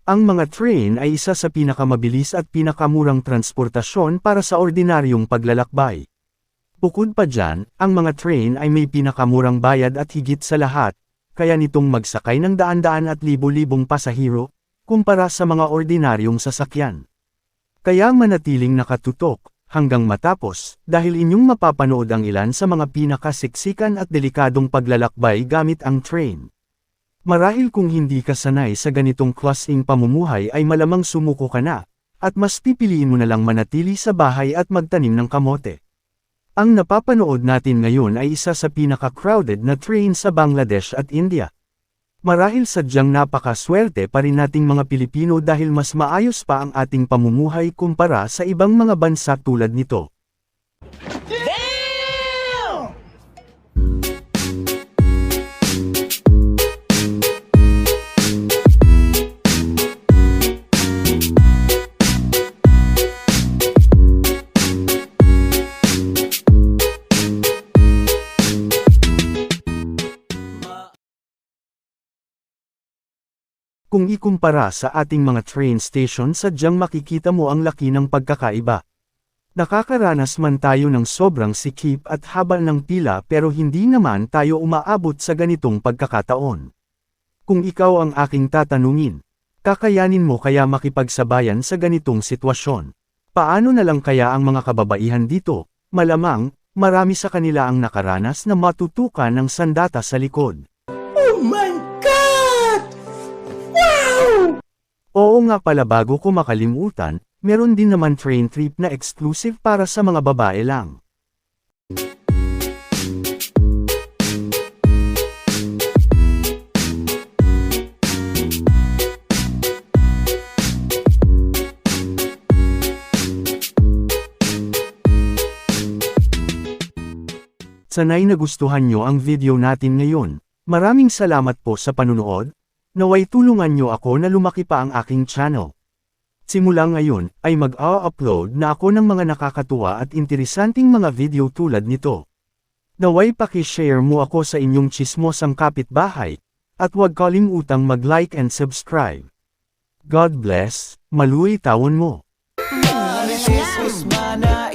Ang mga train ay isa sa pinakamabilis at pinakamurang transportasyon para sa ordinaryong paglalakbay. Bukod pa dyan, ang mga train ay may pinakamurang bayad at higit sa lahat, kaya nitong magsakay ng daan-daan at libo-libong pasahero, kumpara sa mga ordinaryong sasakyan. Kaya manatiling nakatutok, hanggang matapos, dahil inyong mapapanood ang ilan sa mga pinakasiksikan at delikadong paglalakbay gamit ang train. Marahil kung hindi ka sanay sa ganitong klaseng pamumuhay ay malamang sumuko ka na, at mas pipiliin mo na lang manatili sa bahay at magtanim ng kamote. Ang napapanood natin ngayon ay isa sa pinaka-crowded na train sa Bangladesh at India. Marahil sadyang napakaswerte pa rin nating mga Pilipino dahil mas maayos pa ang ating pamumuhay kumpara sa ibang mga bansa tulad nito. Kung ikumpara sa ating mga train station sadyang makikita mo ang laki ng pagkakaiba. Nakakaranas man tayo ng sobrang sikip at haba ng pila pero hindi naman tayo umaabot sa ganitong pagkakataon. Kung ikaw ang aking tatanungin, kakayanin mo kaya makipagsabayan sa ganitong sitwasyon? Paano na lang kaya ang mga kababaihan dito? Malamang, marami sa kanila ang nakaranas na matutukan ng sandata sa likod. Oh my God! Wow! Oo nga pala, bago ko makalimutan, meron din naman train trip na exclusive para sa mga babae lang. Sanay nagustuhan nyo ang video natin ngayon. Maraming salamat po sa panunood. Naway tulungan nyo ako na lumaki pa ang aking channel. Simula ngayon, ay mag-upload na ako ng mga nakakatuwa at interesanting mga video tulad nito. Naway paki-share mo ako sa inyong tsismosang kapitbahay, at huwag kalimutang mag-like and subscribe. God bless, maluwi tawon mo. Marites Usmana